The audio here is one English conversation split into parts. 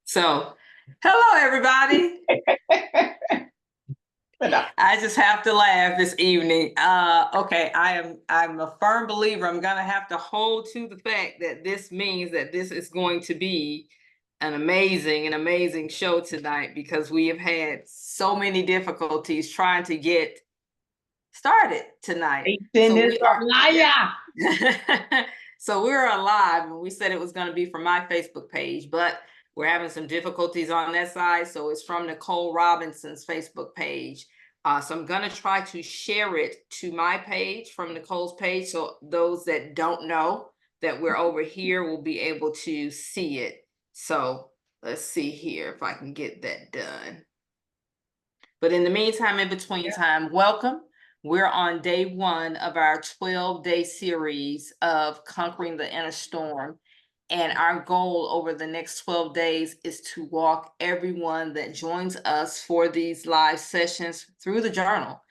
So, hello everybody. I just have to laugh this evening. Okay, I'm a firm believer. I'm gonna have to hold to the fact that this means that this is going to be an amazing show tonight because we have had so many difficulties trying to get started tonight. Satan So is we a are, liar. yeah. So we were alive and we said it was going to be from my Facebook page, but we're having some difficulties on that side. So it's from Nicole Robinson's Facebook page. So I'm going to try to share it to my page from Nicole's page. So those that don't know that we're over here will be able to see it. So let's see here if I can get that done. But in the meantime, in between time, welcome. We're on day one of our 12-day series of Conquering the Inner Storm. And our goal over the next 12 days is to walk everyone that joins us for these live sessions through the journal,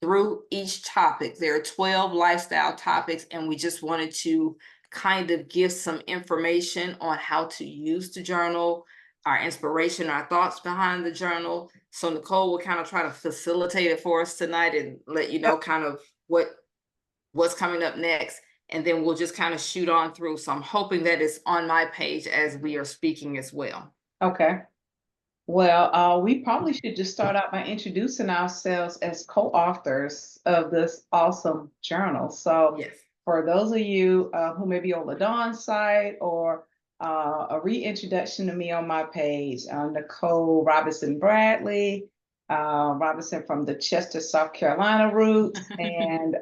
through each topic. There are 12 lifestyle topics, and we just wanted to kind of give some information on how to use the journal, our inspiration, our thoughts behind the journal. So Nicole will kind of try to facilitate it for us tonight and let you know kind of what's coming up next. And then we'll just kind of shoot on through. So I'm hoping that it's on my page as we are speaking as well. Okay. Well, we probably should just start out by introducing ourselves as co-authors of this awesome journal. So, Yes. for those of you who may be on LaDawn's site or a reintroduction to me on my page, Nicole Robinson Bradley, Robinson from the Chester, South Carolina roots, and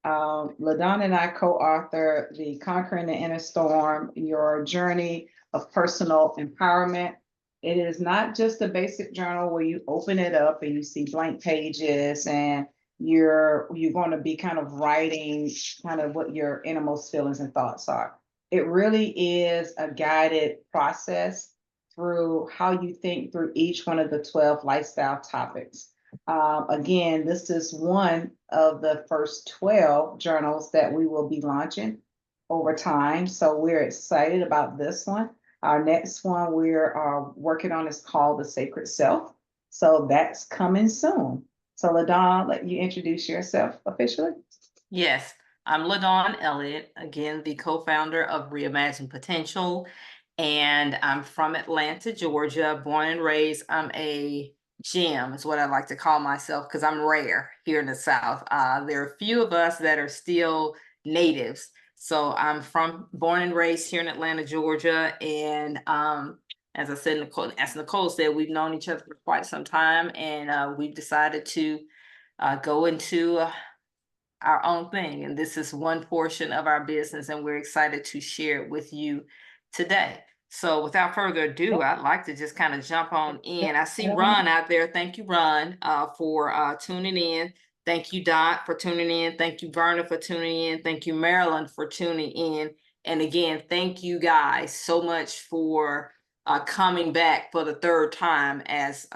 LaDawn and I co-author the Conquering the Inner Storm, Your Journey of Personal Empowerment. It is not just a basic journal where you open it up and you see blank pages and you're going to be kind of writing kind of what your innermost feelings and thoughts are. It really is a guided process through how you think through each one of the 12 lifestyle topics. Again, this is one of the first 12 journals that we will be launching over time. So we're excited about this one. Our next one we're working on is called The Sacred Self. So that's coming soon. So LaDawn, let you introduce yourself officially. Yes, I'm LaDawn Elliott, again, the co-founder of Reimagine Potential, and I'm from Atlanta, Georgia, born and raised. I'm a gem, is what I like to call myself, because I'm rare here in the South. There are a few of us that are still natives. So I'm born and raised here in Atlanta, Georgia, and as I said, as Nicole said, we've known each other for quite some time, and we've decided to go into our own thing. And this is one portion of our business, and we're excited to share it with you today. So without further ado, I'd like to just kind of jump on in. I see Ron out there. Thank you, Ron, for tuning in. Thank you, Dot, for tuning in. Thank you, Verna, for tuning in. Thank you, Marilyn, for tuning in. And again, thank you guys so much for coming back for the third time as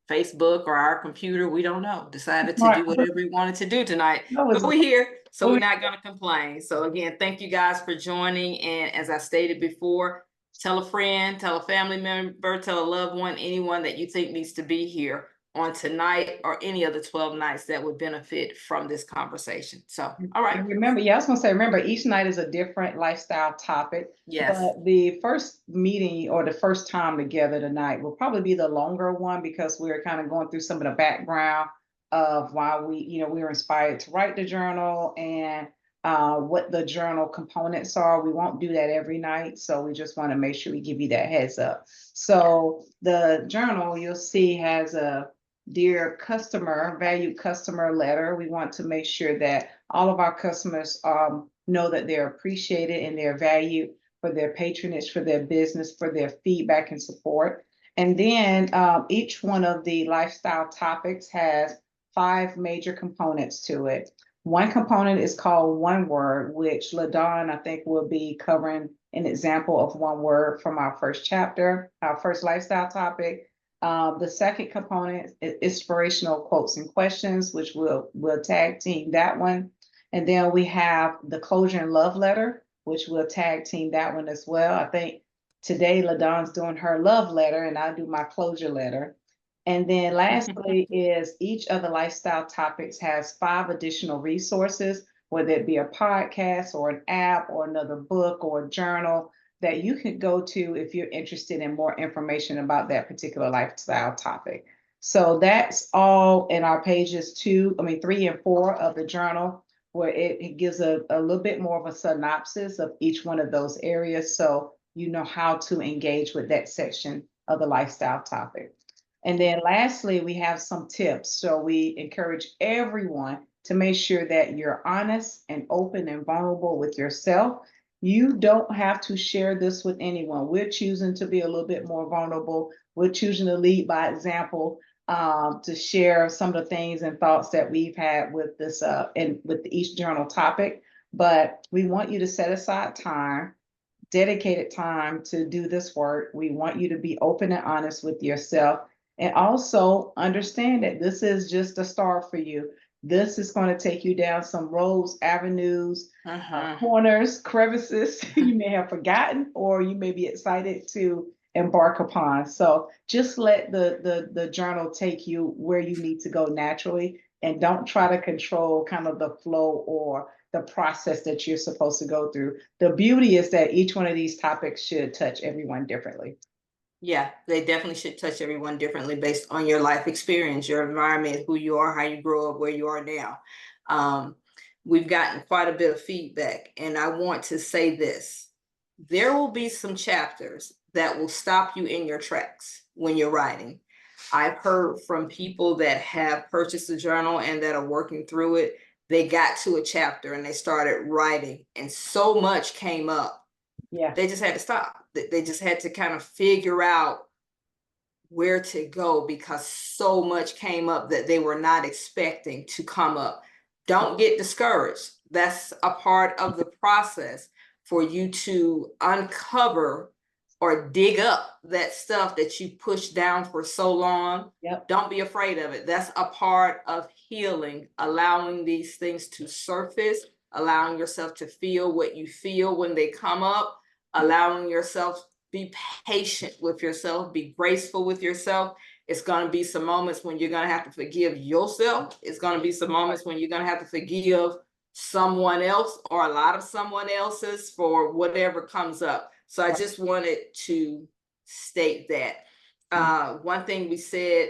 Facebook or our computer, we don't know, decided to do whatever we wanted to do tonight. But we're here, so we're not going to complain. So again, thank you guys for joining. And as I stated before, tell a friend, tell a family member, tell a loved one, anyone that you think needs to be here on tonight or any of the 12 nights that would benefit from this conversation. So, all right. And remember, I was going to say, remember, each night is a different lifestyle topic. Yes. But the first meeting or the first time together tonight will probably be the longer one because we're kind of going through some of the background of why we were inspired to write the journal and what the journal components are. We won't do that every night. So we just want to make sure we give you that heads up. So the journal you'll see has a dear customer, valued customer letter. We want to make sure that all of our customers know that they're appreciated and they're valued for their patronage, for their business, for their feedback and support. And then each one of the lifestyle topics has 5 major components to it. One component is called one word, which LaDawn, I think, will be covering an example of one word from our first chapter, our first lifestyle topic. The second component is inspirational quotes and questions, which we'll tag team that one. And then we have the closure and love letter, which we'll tag team that one as well. I think Today, LaDon's doing her love letter, and I do my closure letter. And then lastly is each of the lifestyle topics has 5 additional resources, whether it be a podcast or an app or another book or a journal that you can go to if you're interested in more information about that particular lifestyle topic. So that's all in our pages 3 and 4 of the journal, where it gives a little bit more of a synopsis of each one of those areas. So you know how to engage with that section of the lifestyle topic. And then lastly, we have some tips. So we encourage everyone to make sure that you're honest and open and vulnerable with yourself. You don't have to share this with anyone. We're choosing to be a little bit more vulnerable. We're choosing to lead by example, to share some of the things and thoughts that we've had with this and with each journal topic. But we want you to set aside time, dedicated time to do this work. We want you to be open and honest with yourself, and also understand that this is just a start for you. This is going to take you down some roads, avenues, corners, crevices you may have forgotten or you may be excited to embark upon. So just let the journal take you where you need to go naturally, and don't try to control kind of the flow or the process that you're supposed to go through. The beauty is that each one of these topics should touch everyone differently. Yeah, they definitely should touch everyone differently based on your life experience, your environment, who you are, how you grow up, where you are now. Um, we've gotten quite a bit of feedback, and I want to say this. There will be some chapters that will stop you in your tracks when you're writing. I've heard from people that have purchased a journal and that are working through it. They got to a chapter and they started writing, and so much came up. Yeah. They just had to stop. They just had to kind of figure out where to go because so much came up that they were not expecting to come up. Don't get discouraged. That's a part of the process for you to uncover or dig up that stuff that you pushed down for so long. Yep. Don't be afraid of it. That's a part of healing, allowing these things to surface, allowing yourself to feel what you feel when they come up, allowing yourself be patient with yourself, be graceful with yourself. It's going to be some moments when you're going to have to forgive yourself. It's going to be some moments when you're going to have to forgive someone else or a lot of someone else's for whatever comes up. So I just wanted to state that. One thing we said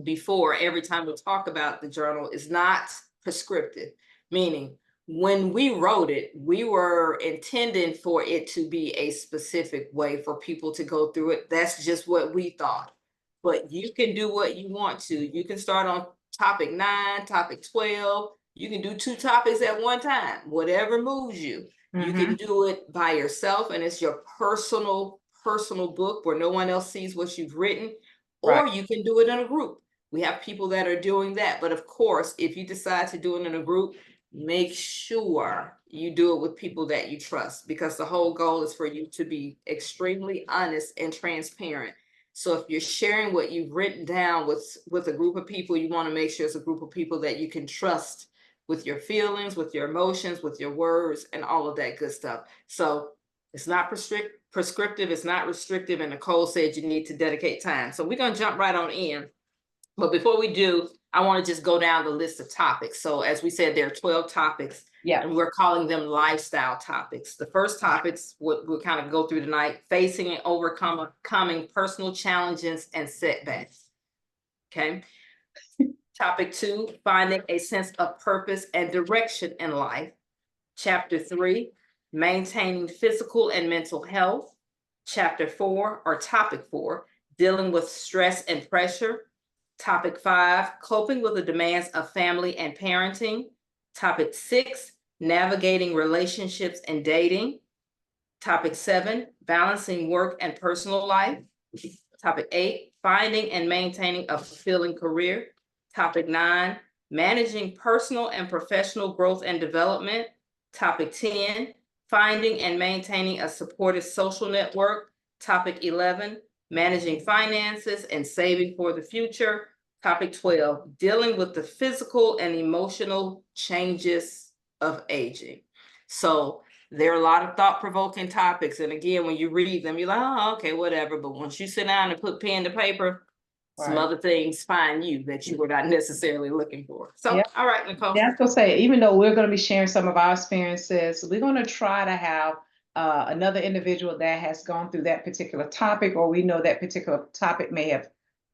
before, every time we talk about the journal, is not prescriptive, meaning when we wrote it, we were intending for it to be a specific way for people to go through it. That's just what we thought. But you can do what you want to. You can start on topic 9, topic 12. You can do 2 topics at one time, whatever moves you. You can do it by yourself, and it's your personal book where no one else sees what you've written, or you can do it in a group. We have people that are doing that. But of course, if you decide to do it in a group, make sure you do it with people that you trust, because the whole goal is for you to be extremely honest and transparent. So if you're sharing what you've written down with a group of people, you want to make sure it's a group of people that you can trust with your feelings, with your emotions, with your words, and all of that good stuff. So it's not prescriptive, it's not restrictive, and Nicole said you need to dedicate time. So we're going to jump right on in. But before we do, I want to just go down the list of topics. So as we said, there are 12 topics. Yeah. And we're calling them lifestyle topics. The first topics we'll kind of go through tonight: facing and overcoming personal challenges and setbacks. Okay. Topic 2, finding a sense of purpose and direction in life. Chapter 3, maintaining physical and mental health. Chapter 4, or topic 4, dealing with stress and pressure. Topic 5, coping with the demands of family and parenting. Topic 6, navigating relationships and dating. Topic 7, balancing work and personal life. Topic 8, finding and maintaining a fulfilling career. Topic 9, managing personal and professional growth and development. Topic 10, finding and maintaining a supportive social network. Topic 11, managing finances and saving for the future. Topic 12, dealing with the physical and emotional changes of aging. So There are a lot of thought-provoking topics. And again, when you read them, you're like, oh, okay, whatever. But once you sit down and put pen to paper, some Right. other things find you that you were not necessarily looking for. So, Yeah. all right, Nicole. Yeah, I was gonna say, even though we're gonna be sharing some of our experiences, we're gonna try to have another individual that has gone through that particular topic, or we know that particular topic may have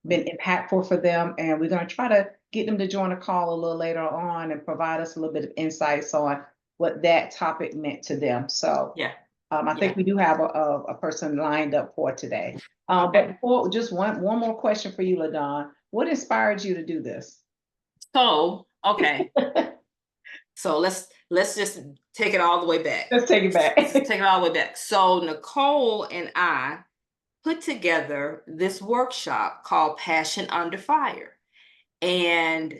been impactful for them, and we're gonna try to get them to join a call a little later on and provide us a little bit of insights on what that topic meant to them. So Yeah, I yeah. think we do have a person lined up for today. But Okay. before, just one more question for you, LaDon. What inspired you to do this? So, okay. So let's just take it all the way back. Let's take it back. Take it all the way back. So Nicole and I put together this workshop called Passion Under Fire. And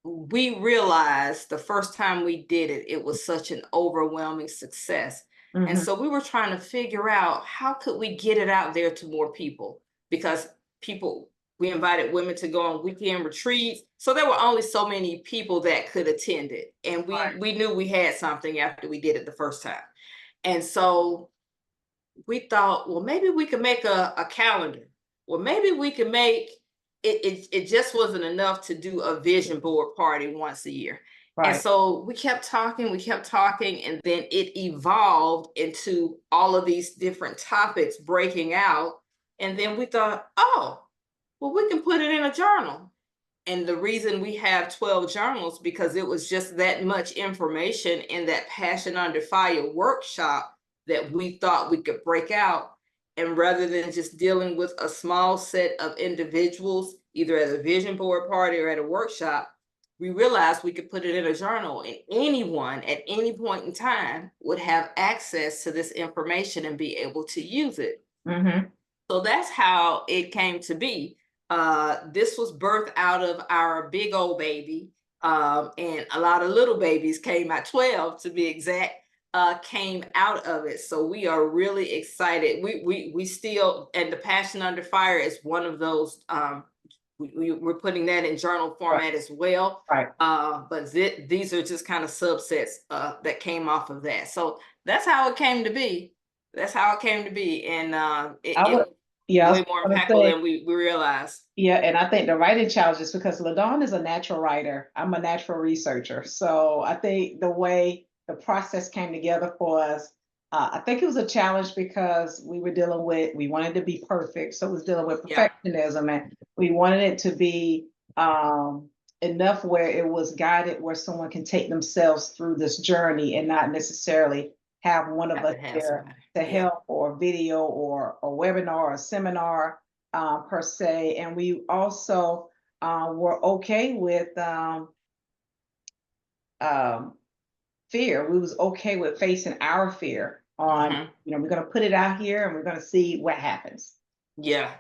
we realized the first time we did it, it was such an overwhelming success. And Mhm. so we were trying to figure out how could we get it out there to more people, because people, we invited women to go on weekend retreats. So there were only so many people that could attend it. And Right. we knew we had something after we did it the first time. And so we thought, well, maybe we could make a calendar. Well, maybe we could make it just wasn't enough to do a vision board party once a year. And Right. so we kept talking, and then it evolved into all of these different topics breaking out. And then we thought, oh, well, we can put it in a journal. And the reason we have 12 journals, because it was just that much information in that Passion Under Fire workshop that we thought we could break out. And rather than just dealing with a small set of individuals, either at a vision board party or at a workshop, we realized we could put it in a journal, and anyone at any point in time would have access to this information and be able to use it. Mhm. So that's how it came to be. This was birthed out of our big old baby, and a lot of little babies came out, 12 to be exact, came out of it. So we are really excited. We still, and the Passion Under Fire is one of those. We're putting that in journal Right. format as well. Right. But these are just kind of subsets that came off of that. So that's how it came to be. That's how it came to be. And I would, it yeah, I was way more gonna impactful say, than we realized. yeah, and I think the writing challenge is because LaDon is a natural writer. I'm a natural researcher. So I think the way the process came together for us, I think it was a challenge because we wanted to be perfect. So it was dealing with Yeah, perfectionism, and we wanted it to be enough where it was guided, where someone can take themselves through this journey and not necessarily have one of have us to have there somebody. to Yeah, help, or video, or a webinar or a seminar per se. And we also were okay with um, fear. We was okay with facing our fear on, hmm, we're going to put it out here and we're going to see what happens. yeah,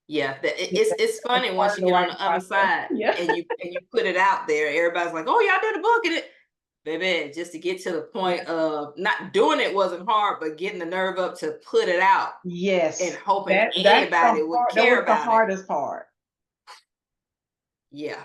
yeah. Yeah, It's that's funny part once of you the get on writing the other process. side Yeah. and you put it out there. Everybody's like, "Oh, y'all did a book," and it, baby, just to get to the Yeah. point of not doing it wasn't hard, but getting the nerve up to put it out and Yes. hoping That's the anybody would hard, that care was the about it. hardest part. Yeah.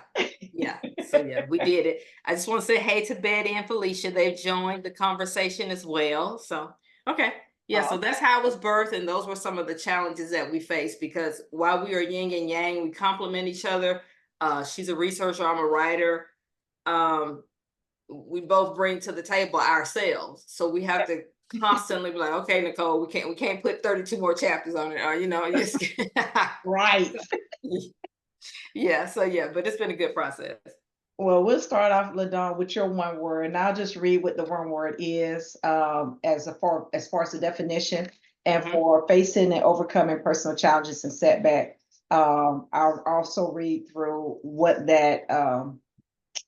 Yeah. So yeah, we did it. I just want to say hey to Betty and Felicia. They've joined the conversation as well. So okay. Yeah, so Oh, that's how it was birthed, and those were some of the challenges that we faced, because while we are yin and yang, we complement each other. She's a researcher, I'm a writer. Um, we both bring to the table ourselves. So we have to constantly be like, okay, Nicole, we can't put 32 more chapters on it, or just right. yeah, so yeah, but it's been a good process. Well, we'll start off, LaDon, with your one word, and I'll just read what the one word is, as far as the definition, and Mhm. for facing and overcoming personal challenges and setback. I'll also read through what that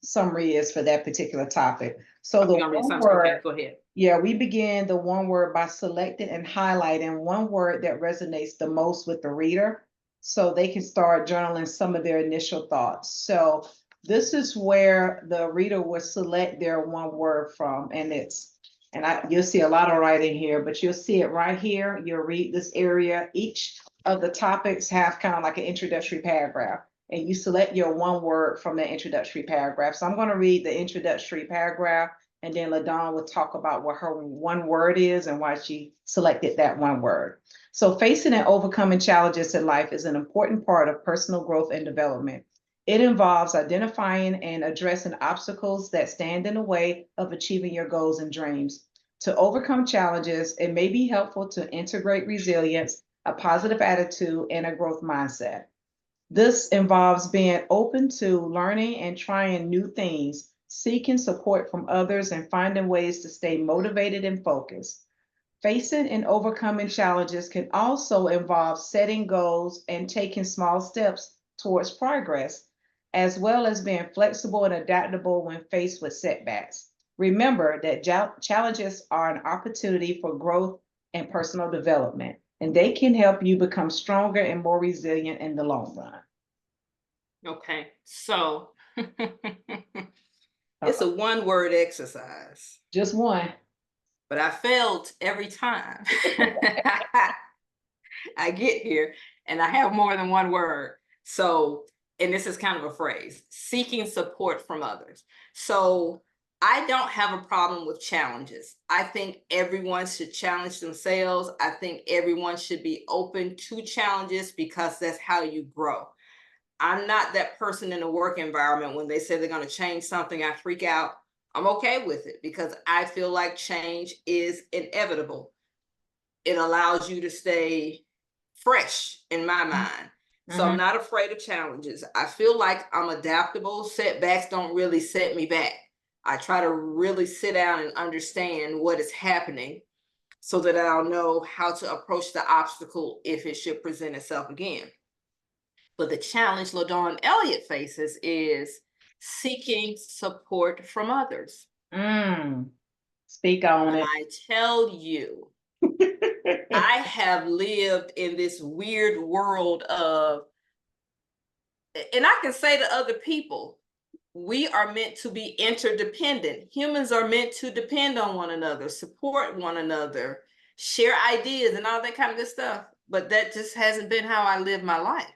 summary is for that particular topic. So Oh, the you want me to one assumption? Okay, word, go ahead. yeah, we begin the one word by selecting and highlighting one word that resonates the most with the reader, so they can start journaling some of their initial thoughts. So this is where the reader will select their one word from, and you'll see a lot of writing here, but you'll see it right here. You'll read this area. Each of the topics have kind of like an introductory paragraph, and you select your one word from the introductory paragraph. So I'm going to read the introductory paragraph, and then LaDawn will talk about what her one word is and why she selected that one word. So facing and overcoming challenges in life is an important part of personal growth and development. It involves identifying and addressing obstacles that stand in the way of achieving your goals and dreams. To overcome challenges, it may be helpful to integrate resilience, a positive attitude, and a growth mindset. This involves being open to learning and trying new things, seeking support from others, and finding ways to stay motivated and focused. Facing and overcoming challenges can also involve setting goals and taking small steps towards progress, as well as being flexible and adaptable when faced with setbacks. Remember that challenges are an opportunity for growth and personal development, and they can help you become stronger and more resilient in the long run. Okay, so it's Uh, a one-word exercise, just one. but I failed every time. I get here and I have more than one word. So, and this is kind of a phrase, seeking support from others. So, I don't have a problem with challenges. I think everyone should challenge themselves. I think everyone should be open to challenges because that's how you grow. I'm not that person in a work environment when they say they're going to change something, I freak out. I'm okay with it because I feel like change is inevitable. It allows you to stay fresh in my mind. So I'm Mhm. not afraid of challenges. I feel like I'm adaptable. Setbacks don't really set me back. I try to really sit down and understand what is happening so that I'll know how to approach the obstacle if it should present itself again. But the challenge LaDawn Elliott faces is seeking support from others. Mm, speak on When it. I tell you, I have lived in this weird world of, and I can say to other people, we are meant to be interdependent. Humans are meant to depend on one another, support one another, share ideas, and all that kind of good stuff. But that just hasn't been how I live my life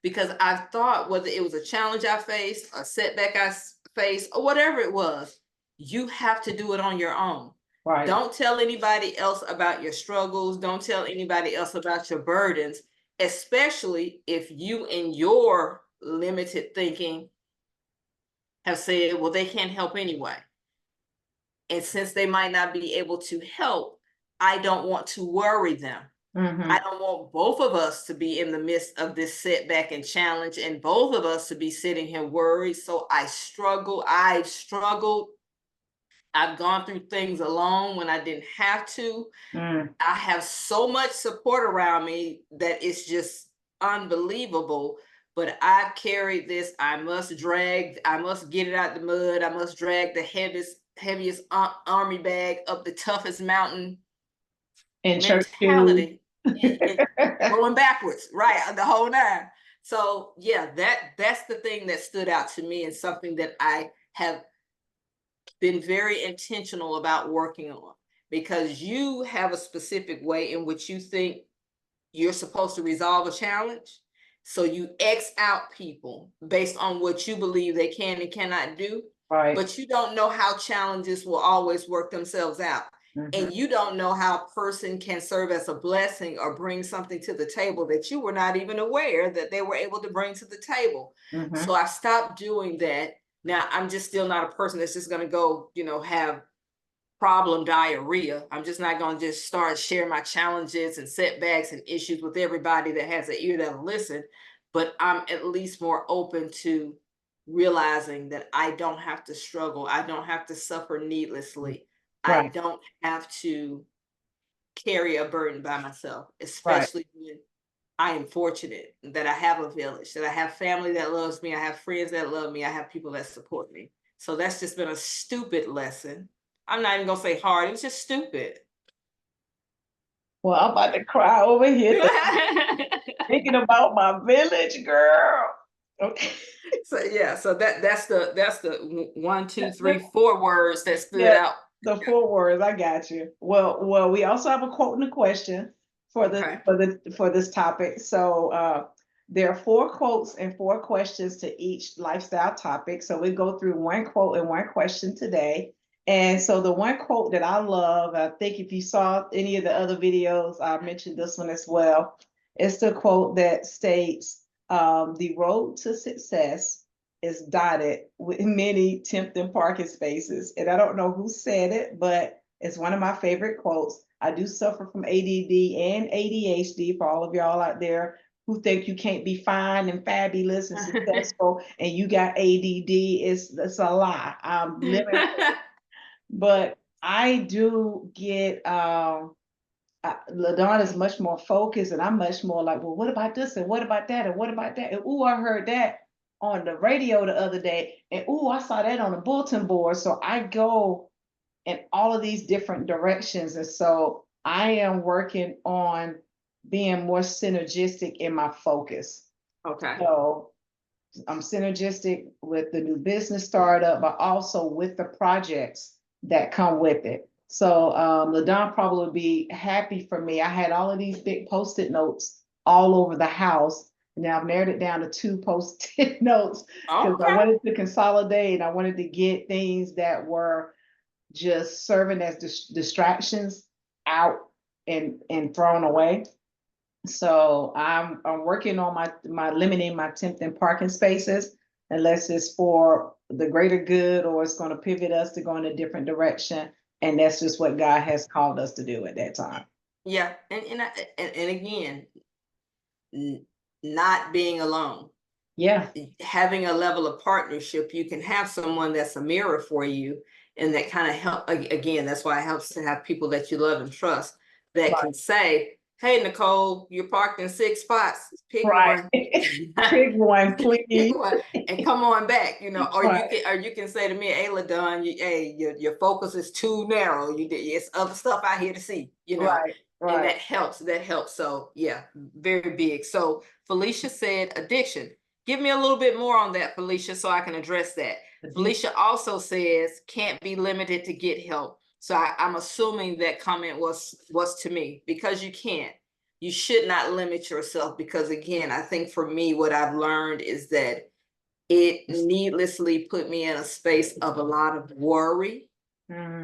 because I've thought whether it was a challenge I faced, a setback I faced, or whatever it was, you have to do it on your own. Right. Don't tell anybody else about your struggles. Don't tell anybody else about your burdens, especially if you, in your limited thinking, have said, well, they can't help anyway. And since they might not be able to help, I don't want to worry them. I Mhm. don't want both of us to be in the midst of this setback and challenge, and both of us to be sitting here worried. So I struggle. I've struggled. I've gone through things alone when I didn't have to. Mm. I have so much support around me that it's just unbelievable. But I've carried this. I must get it out the mud. I must drag the heaviest army bag up the toughest mountain In church shoes. mentality and going backwards, right? The whole nine. So yeah, that's the thing that stood out to me and something that I have been very intentional about working on because you have a specific way in which you think you're supposed to resolve a challenge. So you X out people based on what you believe they can and cannot do, Right. but you don't know how challenges will always work themselves out. Mhm. And you don't know how a person can serve as a blessing or bring something to the table that you were not even aware that they were able to bring to the table. So Mhm. I stopped doing that. Now I'm just still not a person that's just going to go, have problem diarrhea. I'm just not going to just start sharing my challenges and setbacks and issues with everybody that has an ear that'll listen. But I'm at least more open to realizing that I don't have to struggle. I don't have to suffer needlessly. I Right. don't have to carry a burden by myself, Right. especially when I am fortunate that I have a village, that I have family that loves me, I have friends that love me, I have people that support me. So that's just been a stupid lesson. I'm not even gonna say hard, it was just stupid. Well, I'm about to cry over here thinking about my village, girl. Okay. So yeah, so that's the one, two, three, four words that stood Yeah, out. the four words. I got you. Well, we also have a quote and a question for the Okay. for the for this topic. So there are four quotes and four questions to each lifestyle topic. So we go through one quote and one question today. And so the one quote that I love, I think if you saw any of the other videos, I mentioned this one as well. It's the quote that states, the road to success is dotted with many tempting parking spaces. And I don't know who said it, but it's one of my favorite quotes. I do suffer from ADD and ADHD for all of y'all out there who think you can't be fine and fabulous and successful and you got ADD. It's a lie. I'm living, but I do get LaDon is much more focused and I'm much more like, well, what about this and what about that and what about that? And oh, I heard that on the radio the other day. And oh, I saw that on the bulletin board. So I go in all of these different directions. And so I am working on being more synergistic in my focus. Okay. So I'm synergistic with the new business startup, but also with the projects that come with it. So LaDon probably would be happy for me. I had all of these big Post-it notes all over the house. Now I've narrowed it down to 2 Post-it notes because I Okay. wanted to consolidate. I wanted to get things that were just serving as distractions out and thrown away. So I'm working on my limiting my tempting parking spaces unless it's for the greater good or it's going to pivot us to go in a different direction. And that's just what God has called us to do at that time. Yeah, and again, not being alone. Yeah. Having a level of partnership, you can have someone that's a mirror for you, and that kind of help. Again, that's why it helps to have people that you love and trust that Right. can say, "Hey, Nicole, you're parked in 6 spots. Pick Right. one." Pick one, Pick please. one and come on back, or Right. you can say to me, "Hey, LaDon, hey, your focus is too narrow. It's other stuff out here to see, Right. and Right. that helps. So yeah, very big. So Felicia said addiction. Give me a little bit more on that, Felicia, so I can address that. Felicia also says can't be limited to get help. So I'm assuming that comment was to me, because you can't. You should not limit yourself, because again, I think for me, what I've learned is that it needlessly put me in a space of a lot of worry,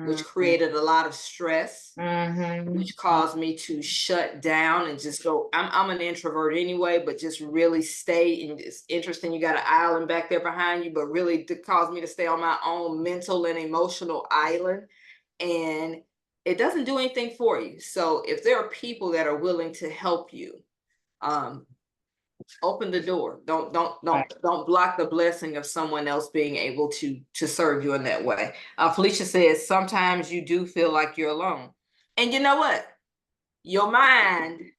which created a lot of stress, which caused me to shut down and just go. I'm an introvert anyway, but just really stay. And it's interesting, you got an island back there behind you, but really to cause me to stay on my own mental and emotional island. And it doesn't do anything for you. So if there are people that are willing to help you, open the door. Don't block the blessing of someone else being able to serve you in that way. Felicia says sometimes you do feel like you're alone, and you know what? Your mind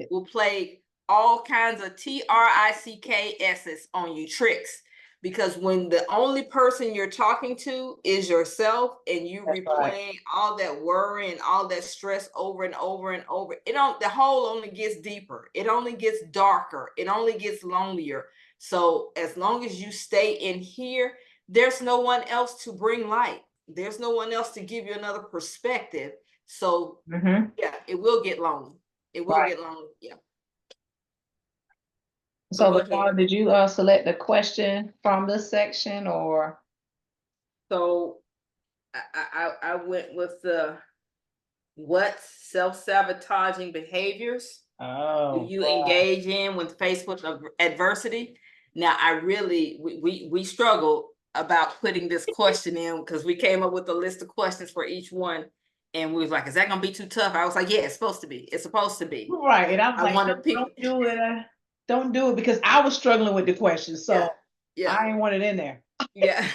will play all kinds of TRICKS's on you, tricks. Because when the only person you're talking to is yourself, and you replaying all that worry and all that stress over and over and over, the hole only gets deeper. It only gets darker. It only gets lonelier. So as long as you stay in here, there's no one else to bring light. There's no one else to give you another perspective. So yeah, it will get lonely. It will get lonely. Yeah. So LaDon, did you select a question from this section or? So I went with the what self-sabotaging behaviors do you engage in when faced with adversity? Now, I really we struggled about putting this question in because we came up with a list of questions for each one. And we was like, is that gonna be too tough? I was like, yeah, it's supposed to be. It's supposed to be. Right. And I was I like, wanted people. don't do it. Don't do it because I was struggling with the question. So Yeah. I ain't want it in there. Yeah.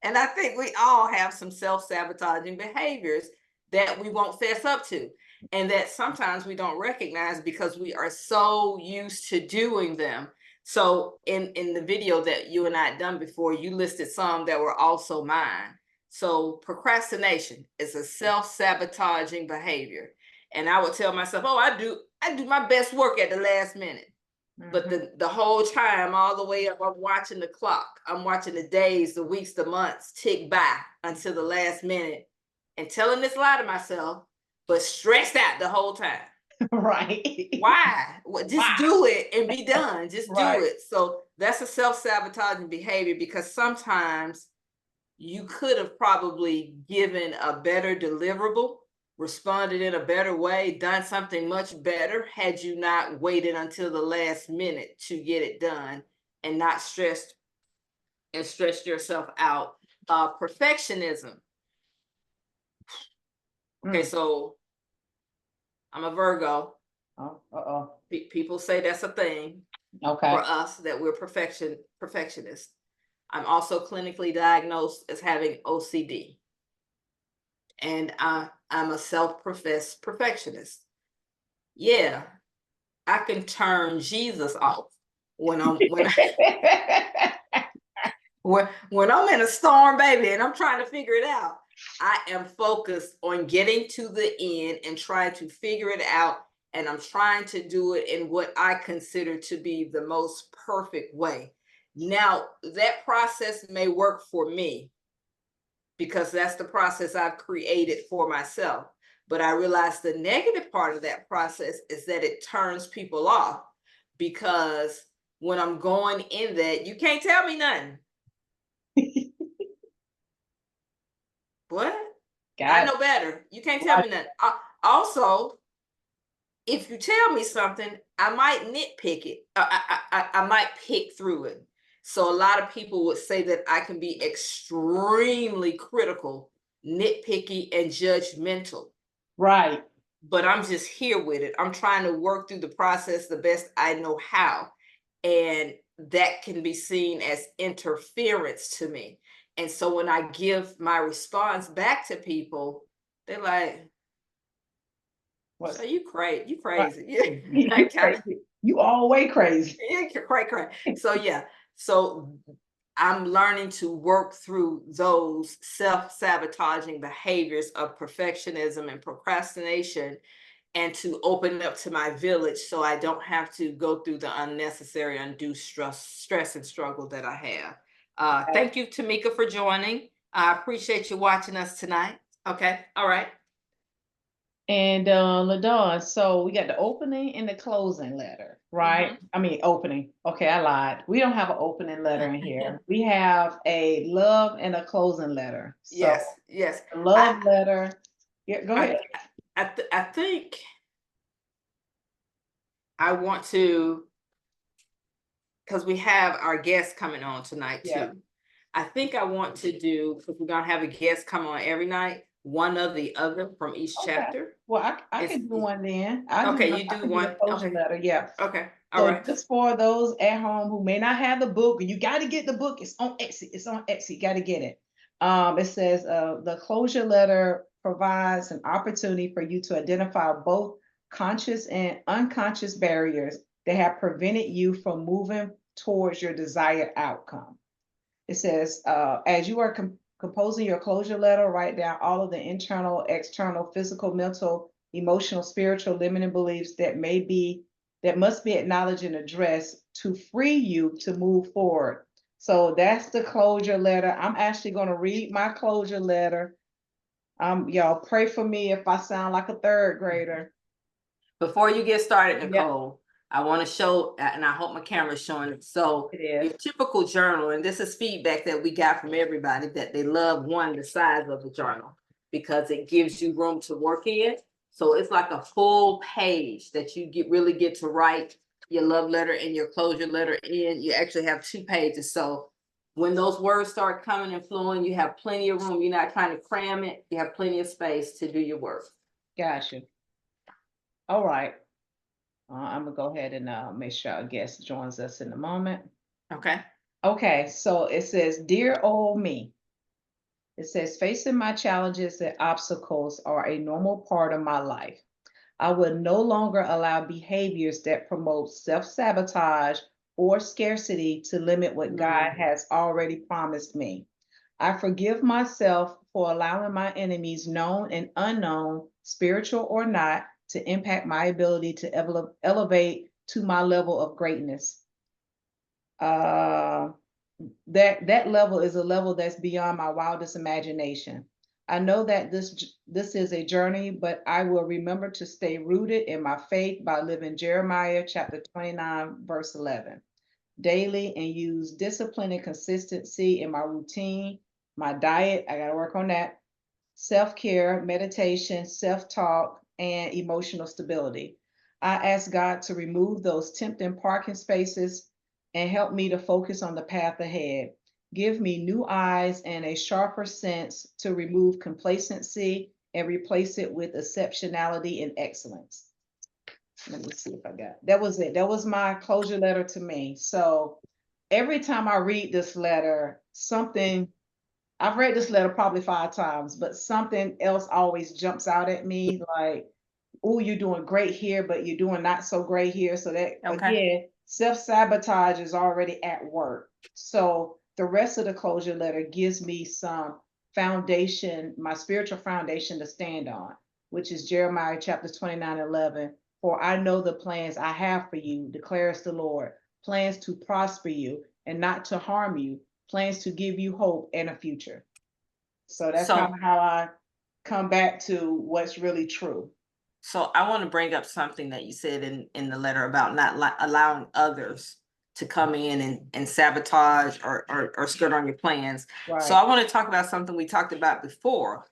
And I think we all have some self-sabotaging behaviors that we won't fess up to, and that sometimes we don't recognize because we are so used to doing them. So in the video that you and I had done before, you listed some that were also mine. So procrastination is a self-sabotaging behavior. And I would tell myself, oh, I do my best work at the last minute. But the whole time, all the way up, I'm watching the clock. I'm watching the days, the weeks, the months tick by until the last minute, and telling this lie to myself, but stressed out the whole time. Right. Why? Just do it and be done. Just do Right. it. So that's a self-sabotaging behavior, because sometimes you could have probably given a better deliverable, responded in a better way, done something much better had you not waited until the last minute to get it done and not stressed yourself out. Perfectionism. Okay, Mm. so I'm a Virgo. Oh, uh-oh. People say that's a thing for Okay. us, that we're perfectionists. I'm also clinically diagnosed as having OCD, and I'm a self-professed perfectionist. Yeah, I can turn Jesus off when when I'm in a storm, baby, and I'm trying to figure it out. I am focused on getting to the end and trying to figure it out. And I'm trying to do it in what I consider to be the most perfect way. Now, that process may work for me because that's the process I've created for myself. But I realize the negative part of that process is that it turns people off, because when I'm going in that, you can't tell me nothing. What? I Got know better. You can't tell it. me nothing. Also, if you tell me something, I might nitpick it. I might pick through it. So a lot of people would say that I can be extremely critical, nitpicky, and judgmental. Right. But I'm just here with it. I'm trying to work through the process the best I know how. And that can be seen as interference to me. And so when I give my response back to people, they're like, so What's you crazy, you right. crazy. Yeah, You that kind of, crazy. You all way crazy. yeah, you're cray. So yeah, so I'm learning to work through those self-sabotaging behaviors of perfectionism and procrastination, and to open up to my village so I don't have to go through the unnecessary undue stress and struggle that I have. Thank you, Tamika, for joining. I appreciate you watching us tonight. Okay, all right. And LaDon, so we got the opening and the closing letter, right? Mhm. I mean opening. Okay, I lied. We don't have an opening letter in here. We have a love and a closing letter. So Yes, yes. the I love letter, yeah, go I ahead. I think I want to, because we have our guests coming on tonight Yeah. too. I think I want to do, because we're gonna have a guest come on every night, one or the other from each Okay. chapter. Well, I It's can do one then. I do okay. one. You I do can do the one. closure Okay. letter. Yeah. Okay. All So right. just for those at home who may not have the book, and you got to get the book. It's on Etsy. It's on Etsy. Got to get it. It says the closure letter provides an opportunity for you to identify both conscious and unconscious barriers that have prevented you from moving towards your desired outcome. It says, as you are composing your closure letter, write down all of the internal, external, physical, mental, emotional, spiritual, limiting beliefs that must be acknowledged and addressed to free you to move forward. So that's the closure letter. I'm actually going to read my closure letter. Y'all pray for me if I sound like a third grader. Before you get started, Yep, Nicole, I want to show, and I hope my camera's showing it. So it your is. typical journal, and this is feedback that we got from everybody, that they love, one, the size of the journal, because it gives you room to work in. So it's like a full page that you really get to write your love letter and your closure letter in. You actually have 2 pages. So when those words start coming and flowing, you have plenty of room. You're not trying to cram it. You have plenty of space to do your work. Gotcha. All right. I'm gonna go ahead and make sure our guest joins us in a moment. Okay. Okay, so it says, Dear old me. It says, facing my challenges and obstacles are a normal part of my life. I will no longer allow behaviors that promote self sabotage or scarcity to limit what God Mm. has already promised me. I forgive myself for allowing my enemies, known and unknown, spiritual or not, to impact my ability to elevate to my level of greatness. Uh, that level is a level that's beyond my wildest imagination. I know that this is a journey, but I will remember to stay rooted in my faith by living Jeremiah chapter 29, verse 11 daily, and use discipline and consistency in my routine My diet, I got to work on that. Self-care, meditation, self-talk, and emotional stability. I ask God to remove those tempting parking spaces and help me to focus on the path ahead. Give me new eyes and a sharper sense to remove complacency and replace it with exceptionality and excellence. Let me see if I got that was it. That was my closure letter to me. So every time I read this letter, something I've read this letter probably 5 times, but something else always jumps out at me like, oh, you're doing great here, but you're doing not so great here. So that Okay. again, self-sabotage is already at work. So the rest of the closure letter gives me some foundation, my spiritual foundation to stand on, which is Jeremiah chapter 29:11. For I know the plans I have for you, declares the Lord, plans to prosper you and not to harm you, plans to give you hope and a future. So that's kind So of how I come back to what's really true. So I want to bring up something that you said in the letter about not allowing others to come in and sabotage or skirt on your plans. So Right. I want to talk about something we talked about before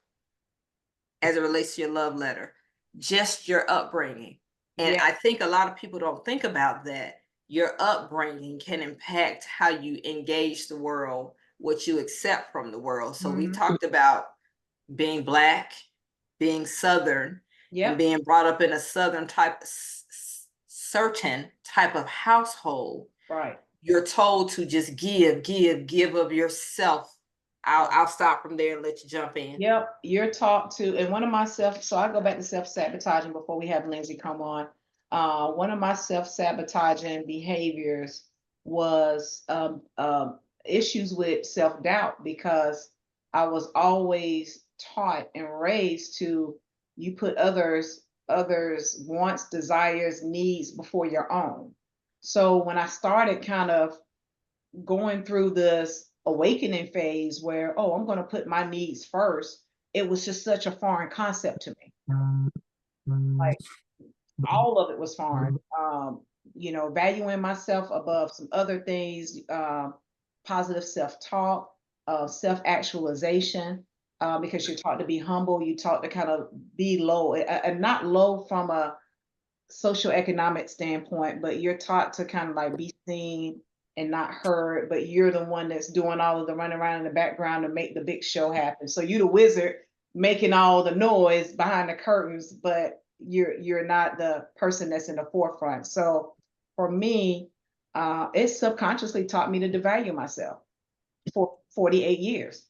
as it relates to your love letter, just your upbringing. And Yeah. I think a lot of people don't think about that. Your upbringing can impact how you engage the world, what you accept from the world. So we Mhm. talked about being Black, being Southern, and Yep. being brought up in a Southern type, certain type of household. Right. You're told to just give of yourself. I'll stop from there and let you jump in. Yep. You're taught to, and one of my so I go back to self-sabotaging before we have Lindsay come on. One of my self-sabotaging behaviors was issues with self-doubt because I was always taught and raised to you put others wants, desires, needs before your own. So when I started kind of going through this awakening phase where, oh, I'm going to put my needs first, it was just such a foreign concept to me. Like all of it was foreign. Valuing myself above some other things, positive self-talk, self-actualization, because you're taught to be humble, you taught to kind of be low, and not low from a social economic standpoint, but you're taught to kind of like be seen and not heard, but you're the one that's doing all of the running around in the background to make the big show happen. So you're the wizard making all the noise behind the curtains, but you're not the person that's in the forefront. So for me, it subconsciously taught me to devalue myself for 48 years.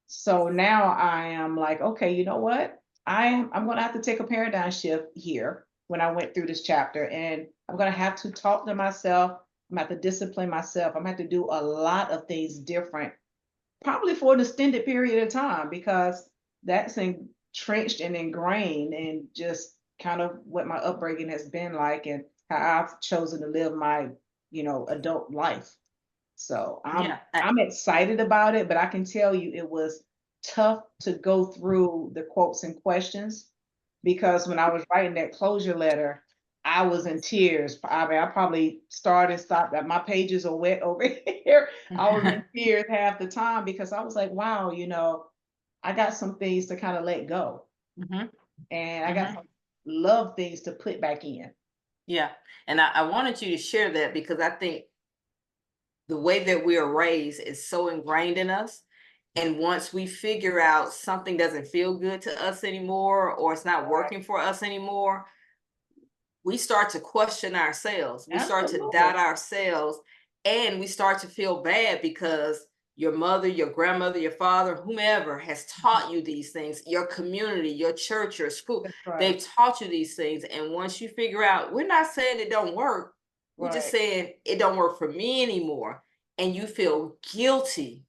So now I am like, okay, you know what? I'm gonna have to take a paradigm shift here when I went through this chapter, and I'm gonna have to talk to myself. I'm gonna have to discipline myself. I'm gonna have to do a lot of things different, probably for an extended period of time, because that's entrenched and ingrained in just kind of what my upbringing has been like and how I've chosen to live my, adult life. So I'm Yeah. I'm excited about it, but I can tell you it was tough to go through the quotes and questions because when I was writing that closure letter, I was in tears. I mean, I probably started and stopped. My pages are wet over here. I was in tears half the time because I was like, wow, I got some things to kind of let go, Mhm, and I got mhm. some love things to put back in. Yeah. And I wanted you to share that because I think the way that we are raised is so ingrained in us. And once we figure out something doesn't feel good to us anymore, or it's not Right. working for us anymore, we start to question ourselves. We start to Absolutely. doubt ourselves, and we start to feel bad because your mother, your grandmother, your father, whomever has taught you these things, your community, your church, your school, That's right. they've taught you these things. And once you figure out, we're not saying it don't work, we're just Right. saying it don't work for me anymore. And you feel guilty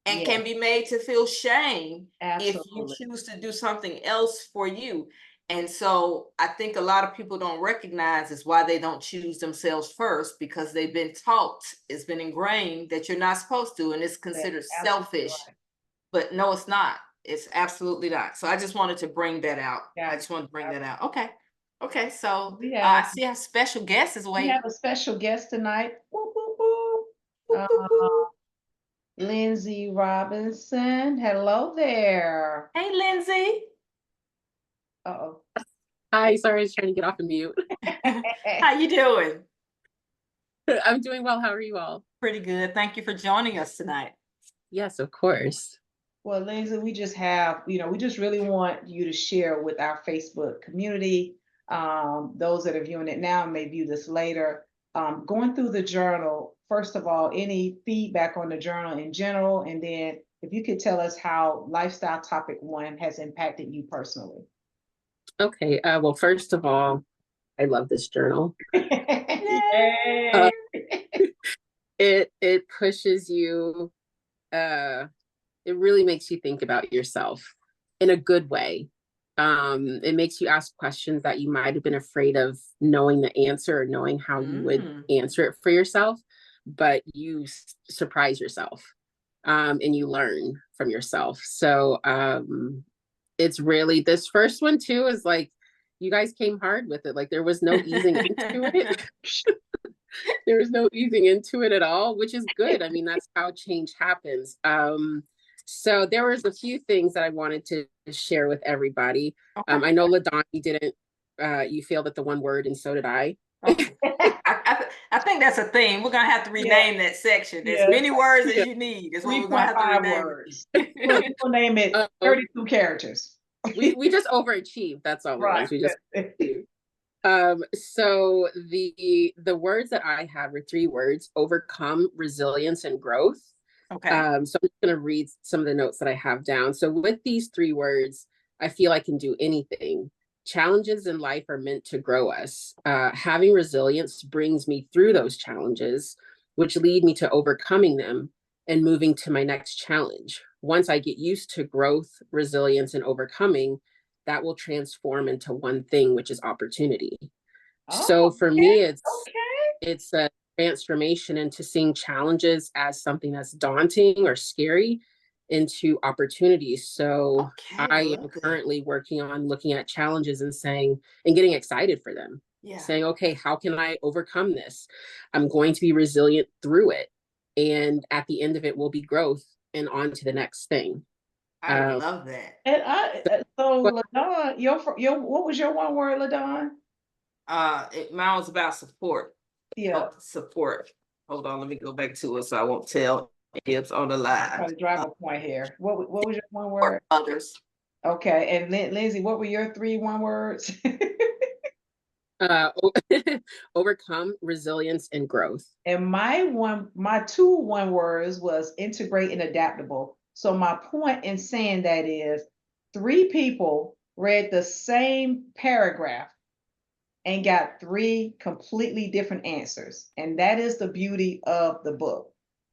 and Yeah, can be made to feel shame if you absolutely. choose to do something else for you. And so I think a lot of people don't recognize is why they don't choose themselves first because they've been taught, it's been ingrained that you're not supposed to, and it's That's considered absolutely selfish. right. But no, it's not. It's absolutely not. So I just wanted to bring that out. I Got just wanted to bring you. that out. Okay. Okay. So We I have see our special guest is we have waiting. a special guest tonight. Woo, woo, woo. Boop, Uh, boop, boop. Lindsay Robinson. Hello there. Hey, Lindsay. Uh-oh. Hi, sorry, I was trying to get off of mute. How you doing? I'm doing well. How are you all? Pretty good. Thank you for joining us tonight. Yes, of course. Well, Lindsay, we just have, we just really want you to share with our Facebook community. Those that are viewing it now may view this later. Going through the journal, first of all, any feedback on the journal in general, and then if you could tell us how lifestyle topic one has impacted you personally. Okay. Well, first of all, I love this journal. Yay. It pushes you. It really makes you think about yourself in a good way. It makes you ask questions that you might have been afraid of knowing the answer or knowing how you would answer it for yourself, but you surprise yourself, and you learn from yourself. So it's really, this first one too is like, you guys came hard with it. Like there was no easing into it. There was no easing into it at all, which is good. I mean, that's how change happens. So there was a few things that I wanted to share with everybody. Okay. I know LaDon, you didn't, you failed at the one word, and so did I. Okay. I think that's a theme. We're gonna have to rename that section. As many words as you need is what we're gonna have to 3.5 rename words. it. We'll name it 32 characters. We just overachieved. That's all it was. We just so the words that I had were three words: overcome, resilience, and growth. Okay. So I'm just going to read some of the notes that I have down. So with these three words, I feel I can do anything. Challenges in life are meant to grow us. Having resilience brings me through those challenges, which lead me to overcoming them and moving to my next challenge. Once I get used to growth, resilience, and overcoming, that will transform into one thing, which is opportunity. So for me, it's a transformation into seeing challenges as something that's daunting or scary into opportunities. So I am currently working on looking at challenges and saying, and getting excited for them. Saying, okay, how can I overcome this? I'm going to be resilient through it. And at the end of it will be growth and on to the next thing. I love that. And so LaDon, what was your one word, LaDon? Mine was about support. Yeah. Help support. Hold on, let me go back to it so I won't tell it's on the live. Trying to drive a point here. What was your one word? Others. Okay, and Lindsay, what were your three one words? Overcome, resilience, and growth. And my two one words was integrate and adaptable. So my point in saying that is three people read the same paragraph and got three completely different answers. And that is the beauty of the book.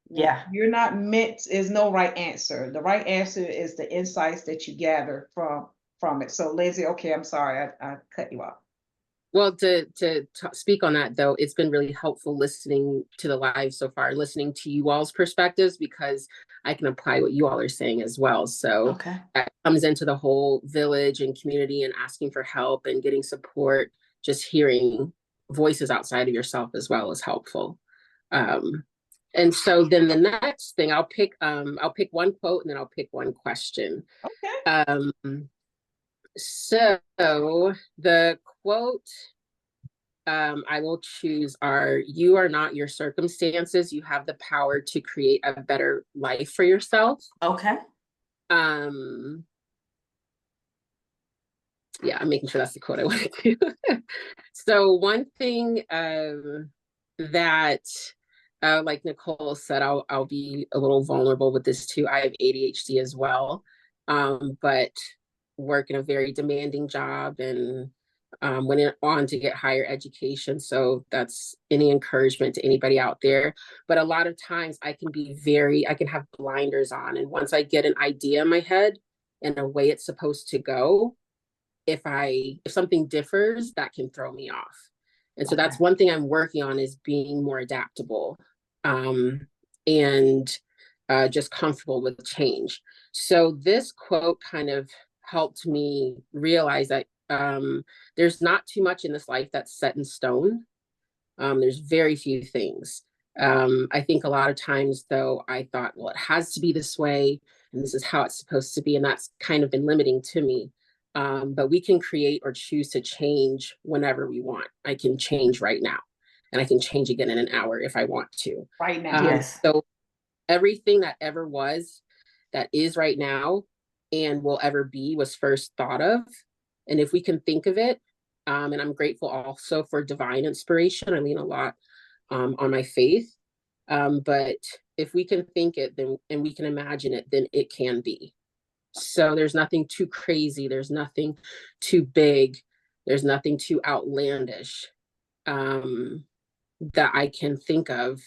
Yeah. You're not meant, is no right answer. The right answer is the insights that you gather from it. So Lindsay, okay, I'm sorry, I cut you off. Well, to speak on that though, it's been really helpful listening to the live so far, listening to you all's perspectives, because I can apply what you all are saying as well. So that comes into the whole village and community and asking for help and getting support. Just hearing voices outside of yourself as well is helpful. And so then the next thing I'll pick one quote and then I'll pick one question. Okay. So the quote I will choose are, you are not your circumstances. You have the power to create a better life for yourself. Okay. Yeah, I'm making sure that's the quote I wanted to. So one thing that like Nicole said, I'll be a little vulnerable with this too. I have ADHD as well, but work in a very demanding job and went on to get higher education. So that's any encouragement to anybody out there. But a lot of times I can have blinders on. And once I get an idea in my head and a way it's supposed to go, if something differs, that can throw me off. And so that's one thing I'm working on, is being more adaptable and just comfortable with change. So this quote kind of helped me realize that there's not too much in this life that's set in stone. There's very few things. I think a lot of times, though, I thought, well, it has to be this way, and this is how it's supposed to be, and that's kind of been limiting to me. But we can create or choose to change whenever we want. I can change right now, and I can change again in an hour if I want to. Right now. Yes. So everything that ever was, that is right now, and will ever be, was first thought of. And if we can think of it, and I'm grateful also for divine inspiration. I lean a lot on my faith. But if we can think it, then, and we can imagine it, then it can be. So there's nothing too crazy. There's nothing too big. There's nothing too outlandish that I can think of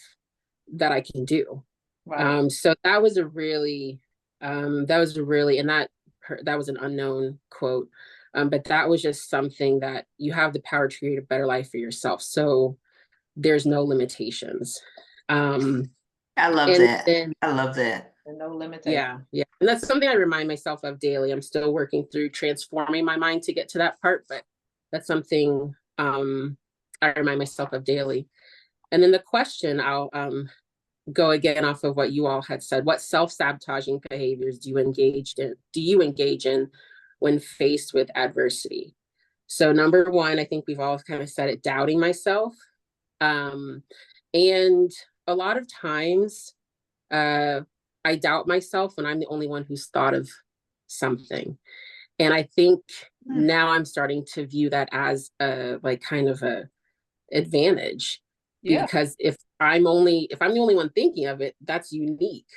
that I can do. Right. So that was a really, and that was an unknown quote. But that was just something that you have the power to create a better life for yourself. So there's no limitations. I love And that. then, I love that. No limitation. yeah. And that's something I remind myself of daily. I'm still working through transforming my mind to get to that part, but that's something I remind myself of daily. And then the question, I'll go again off of what you all had said. What self-sabotaging behaviors do you engage in when faced with adversity? So number one, I think we've all kind of said it, doubting myself. And a lot of times I doubt myself when I'm the only one who's thought of something. And I think now I'm starting to view that as a like kind of a advantage. Yeah. Because if I'm the only one thinking of it, that's unique.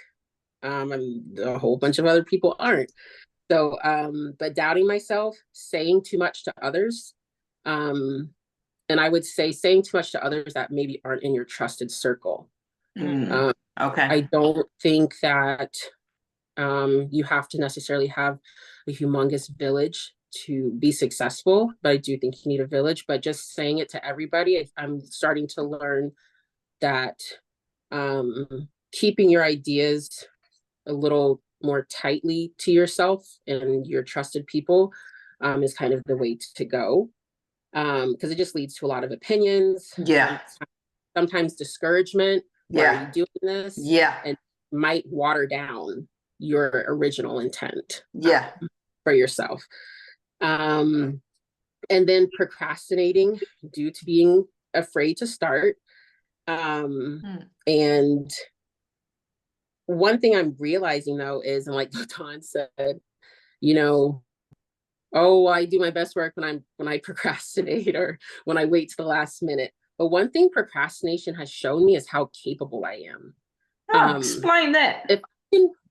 And a whole bunch of other people aren't. So but doubting myself, saying too much to others, and I would say saying too much to others that maybe aren't in your trusted circle. Okay. I don't think that you have to necessarily have a humongous village to be successful, but I do think you need a village. But just saying it to everybody, I'm starting to learn that keeping your ideas a little more tightly to yourself and your trusted people is kind of the way to go, because it just leads to a lot of opinions. Yeah. Sometimes discouragement. Why are you doing this? Yeah. And might water down your original intent. Yeah. For yourself. And then procrastinating due to being afraid to start. And one thing I'm realizing though is, and like Dawn said, oh, I do my best work when I procrastinate or when I wait to the last minute. But one thing procrastination has shown me is how capable I am. Explain that.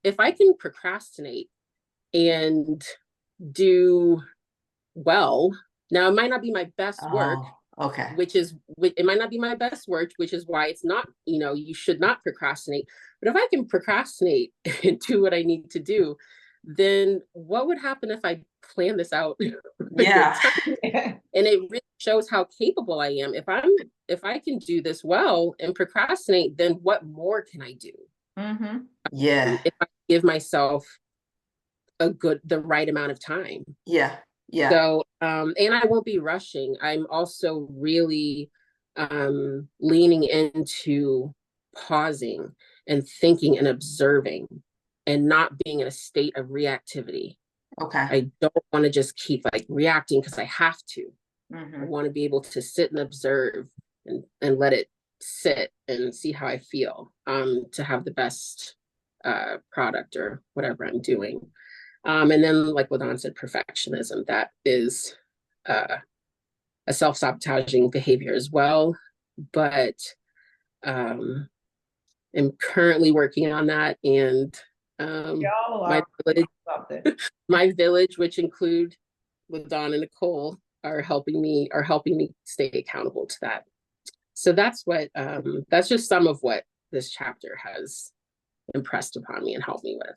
If I can procrastinate and do well, now it might not be my best work. Okay. It might not be my best work, which is why it's not, you should not procrastinate. But if I can procrastinate and do what I need to do, then what would happen if I plan this out? Yeah. And it really shows how capable I am. If I can do this well and procrastinate, then what more can I do? Yeah. If I give myself the right amount of time. Yeah. Yeah. So, and I won't be rushing. I'm also really leaning into pausing and thinking and observing and not being in a state of reactivity. Okay. I don't want to just keep like reacting because I have to. I want to be able to sit and observe and let it sit and see how I feel to have the best product or whatever I'm doing. And then like what Dawn said, perfectionism, that is a self-sabotaging behavior as well. But I'm currently working on that. And my village, which include with Dawn and Nicole, are helping me stay accountable to that. So that's just some of what this chapter has impressed upon me and helped me with.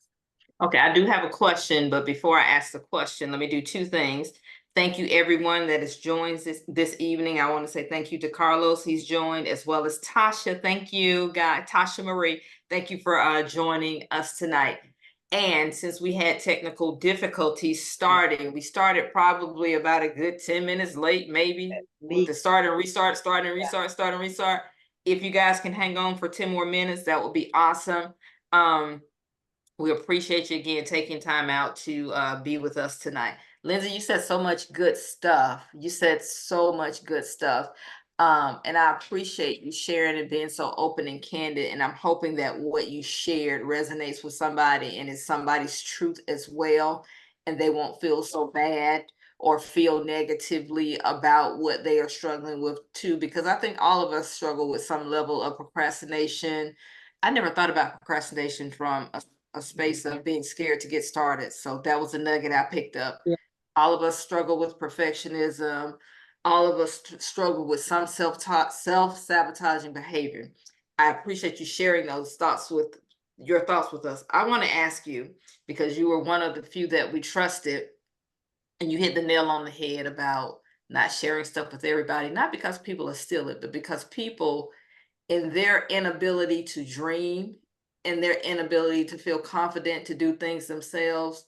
Okay, I do have a question, but before I ask the question, let me do two things. Thank you everyone that has joined this evening. I want to say thank you to Carlos, he's joined, as well as Tasha. Thank you, Tasha Marie. Thank you for joining us tonight. And since we had technical difficulties starting, we started probably about a good 10 minutes late, maybe, with the start and restart, start and restart, start and restart. if you guys can hang on for 10 more minutes, that would be awesome. We appreciate you again taking time out to be with us tonight. Lindsay, you said so much good stuff. You said so much good stuff. And I appreciate you sharing and being so open and candid. And I'm hoping that what you shared resonates with somebody and is somebody's truth as well. And they won't feel so bad or feel negatively about what they are struggling with too, because I think all of us struggle with some level of procrastination. I never thought about procrastination from a space of being scared to get started. So that was a nugget I picked up. Yeah. All of us struggle with perfectionism. All of us struggle with some self-sabotaging behavior. I appreciate you sharing those thoughts with your thoughts with us. I want to ask you, because you were one of the few that we trusted, and you hit the nail on the head about not sharing stuff with everybody, not because people are stealing, but because people in their inability to dream, in their inability to feel confident to do things themselves.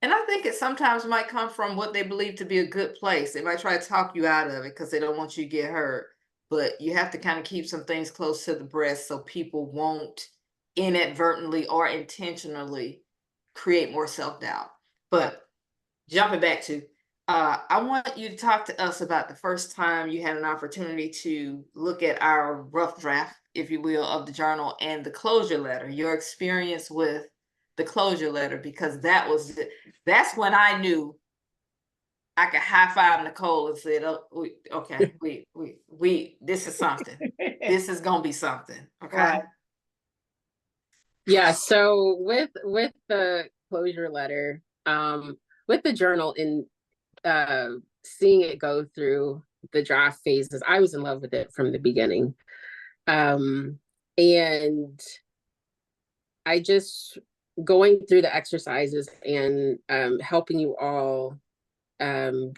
And I think it sometimes might come from what they believe to be a good place. They might try to talk you out of it because they don't want you to get hurt. But you have to kind of keep some things close to the breast so people won't inadvertently or intentionally create more self-doubt. But jumping back to, I want you to talk to us about the first time you had an opportunity to look at our rough draft, if you will, of the journal and the closure letter, your experience with the closure letter, because that's when I knew I could high five Nicole and said, oh, okay, this is something. This is going to be something. Okay. Right. Yeah, so with the closure letter, with the journal and seeing it go through the draft phases, I was in love with it from the beginning. And I just going through the exercises and helping you all,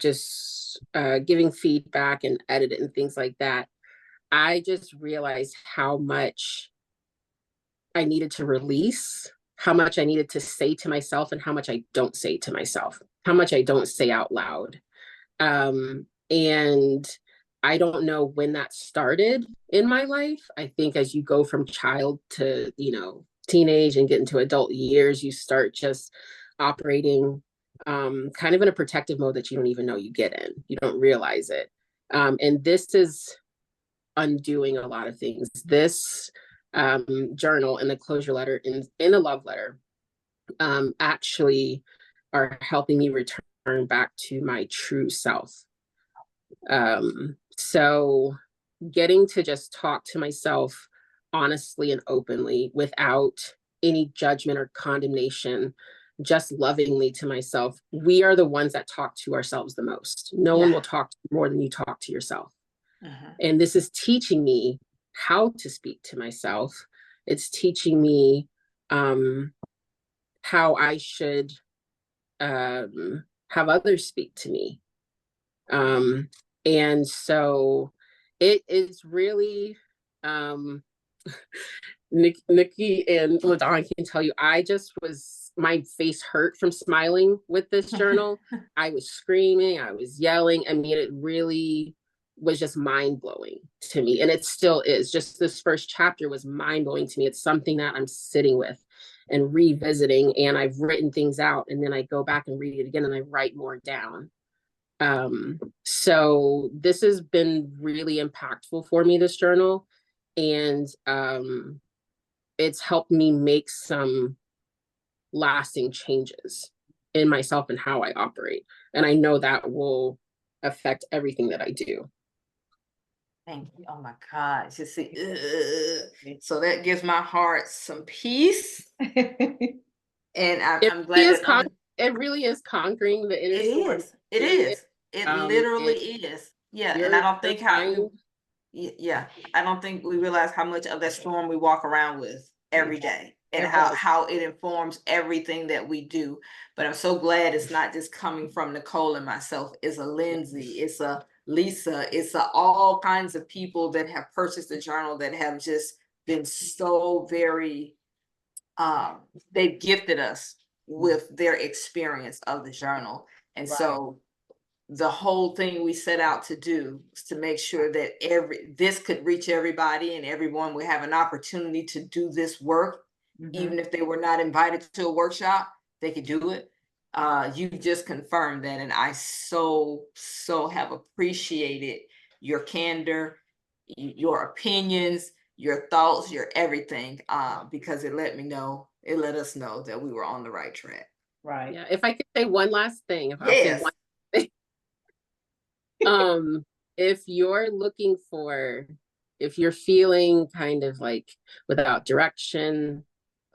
just giving feedback and edit it and things like that. I just realized how much I needed to release, how much I needed to say to myself, and how much I don't say to myself, how much I don't say out loud. And I don't know when that started in my life. I think as you go from child to, teenage and get into adult years, you start just operating kind of in a protective mode that you don't even know you get in. You don't realize it. And this is undoing a lot of things. This journal and the closure letter in the love letter actually are helping me return back to my true self. So getting to just talk to myself honestly and openly without any judgment or condemnation, just lovingly to myself. We are the ones that talk to ourselves the most. No one will talk more than you talk to yourself. And this is teaching me how to speak to myself. It's teaching me how I should have others speak to me. And so it is really, Nikki and LaDon can tell you, my face hurt from smiling with this journal. I was screaming, I was yelling. I mean, it really was just mind blowing to me. And it still is. Just this first chapter was mind blowing to me. It's something that I'm sitting with and revisiting. And I've written things out, and then I go back and read it again and I write more down. So this has been really impactful for me, this journal. And it's helped me make some lasting changes in myself and how I operate. And I know that will affect everything that I do. Thank you. Oh my God. You see, so that gives my heart some peace. And I'm glad that it really is conquering the inner storm. It is. It literally is. Yeah. And I don't think I don't think we realize how much of that storm we walk around with every day, and how it informs everything that we do. But I'm so glad it's not just coming from Nicole and myself. It's a Lindsay, it's a Lisa, it's all kinds of people that have purchased the journal that have just been so very, they've gifted us with their experience of the journal. And so the whole thing we set out to do was to make sure that this could reach everybody and everyone would have an opportunity to do this work, even if they were not invited to a workshop, they could do it. You just confirmed that, and I so have appreciated your candor, your opinions, your thoughts, your everything, because it let us know that we were on the right track. Right. Yeah. If I could say one last thing, I'll say Yes. one thing. If you're looking for, if you're feeling kind of like without direction,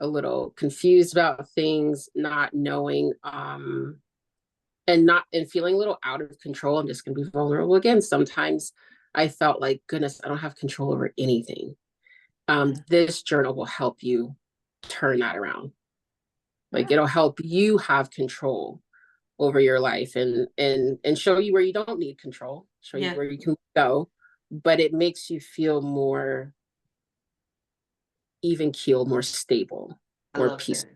a little confused about things, not knowing, and feeling a little out of control, I'm just gonna be vulnerable again. Sometimes I felt like, goodness, I don't have control over anything. This journal will help you turn that around. Like, it'll help you have control over your life, and show you where you don't need control, show you where you can go, but it makes you feel more even keeled, more stable, more peaceful.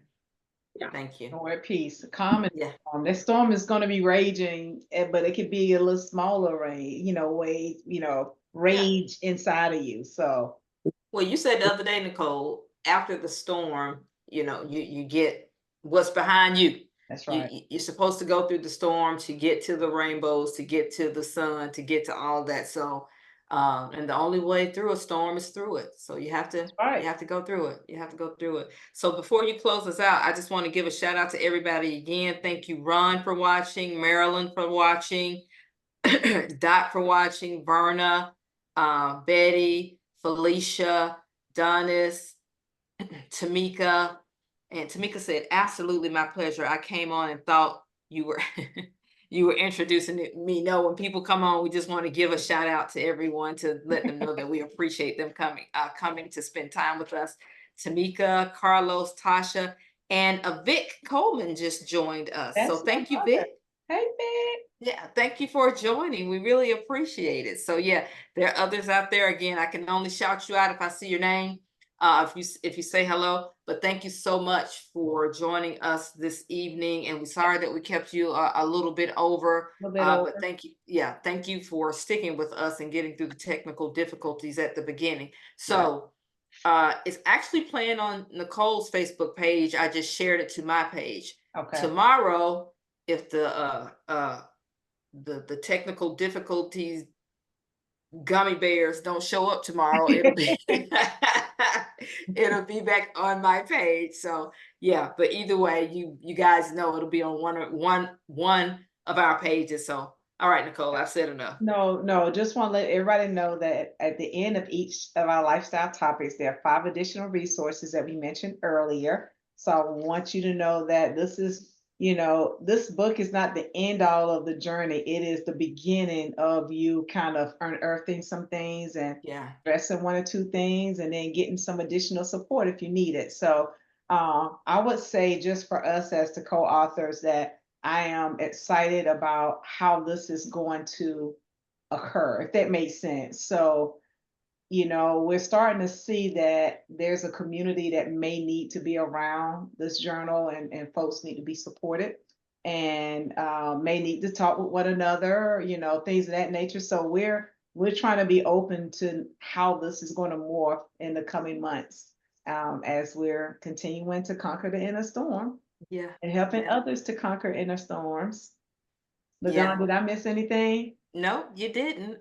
Yeah. Thank you. More at peace. Calm and Yeah. storm. This storm is going to be raging, but it could be a little smaller rain, rage inside of you. So, Well, you said the other day, Nicole, after the storm, you get what's behind you. that's right. You're supposed to go through the storm to get to the rainbows, to get to the sun, to get to all that. So, and the only way through a storm is through it. So you have to go through it. You have to go through it. So before you close us out, I just want to give a shout out to everybody again. Thank you, Ron, for watching, Marilyn for watching, Dot for watching, Verna, Betty, Felicia, Donis, Tamika. And Tamika said, absolutely my pleasure. I came on and thought you were you were introducing me. No, when people come on, we just want to give a shout out to everyone to let them know that we appreciate them coming to spend time with us. Tamika, Carlos, Tasha, and Vic Coleman just joined us. That's so thank you, my Vic. Hey, Vic. Yeah, thank you for joining. We really appreciate it. So yeah, there are others out there. Again, I can only shout you out if I see your name, if you say hello. But thank you so much for joining us this evening. And we're sorry that we kept you a little bit over. But thank you. Yeah, thank you for sticking with us and getting through the technical difficulties at the beginning. So it's actually playing on Nicole's Facebook page. I just shared it to my page. Okay. Tomorrow, if the technical difficulties gummy bears don't show up tomorrow, it'll be it'll be back on my page. So yeah, but either way, you guys know it'll be on one of our pages. So all right, Nicole, I've said enough. No, just want to let everybody know that at the end of each of our lifestyle topics, there are 5 additional resources that we mentioned earlier. So I want you to know that this book is not the end all of the journey. It is the beginning of you kind of unearthing some things and addressing 1 or 2 things, and then getting some additional support if you need it. So I would say, just for us as the co-authors, that I am excited about how this is going to occur, if that makes sense. So, we're starting to see that there's a community that may need to be around this journal, and folks need to be supported, and may need to talk with one another, things of that nature. So we're trying to be open to how this is going to morph in the coming months, as we're continuing to conquer the inner storm. Yeah. And helping others to conquer inner storms. LaDon, did I miss anything? No, you didn't.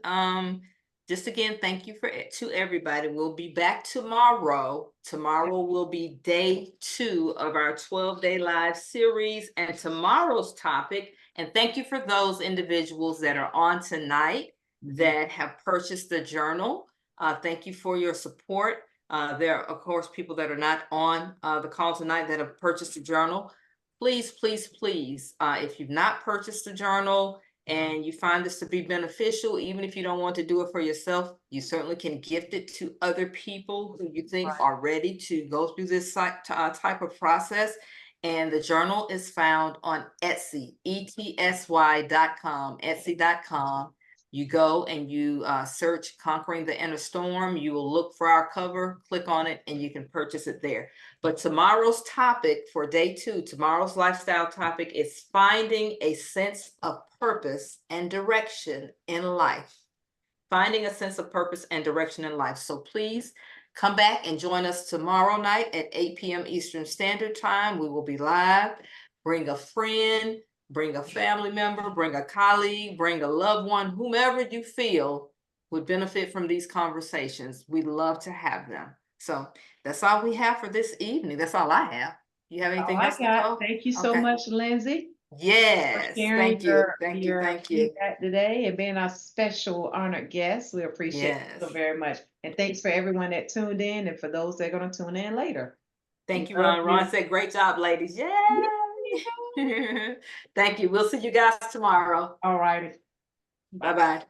Just again, thank you to everybody. We'll be back tomorrow. Tomorrow will be day 2 of our 12-day live series, and tomorrow's topic. And thank you for those individuals that are on tonight that have purchased the journal. Thank you for your support. There are, of course, people that are not on the call tonight that have purchased the journal. Please, please, please, if you've not purchased the journal and you find this to be beneficial, even if you don't want to do it for yourself, you certainly can gift it to other people who you think are ready to go through this type of process. And the journal is found on Etsy, etsy.com, etsy.com. You go and you search Conquering the Inner Storm. You will look for our cover, click on it, and you can purchase it there. But tomorrow's topic for day 2, tomorrow's lifestyle topic is finding a sense of purpose and direction in life. Finding a sense of purpose and direction in life. So please come back and join us tomorrow night at 8 p.m. Eastern Standard Time. We will be live. Bring a friend, bring a family member, bring a colleague, bring a loved one, whomever you feel would benefit from these conversations. We'd love to have them. So that's all we have for this evening. That's all I have. You have anything else, Nicole? Thank you so much, Lindsay. Yes, Sharing thank you, thank you, your thank you. feedback today and being our special honored guest. We appreciate it so very much. And thanks for everyone that tuned in and for those that are going to tune in later. Thank you, Ron. Ron said, great job, ladies. Yay! Thank you. We'll see you guys tomorrow. All righty. Bye-bye.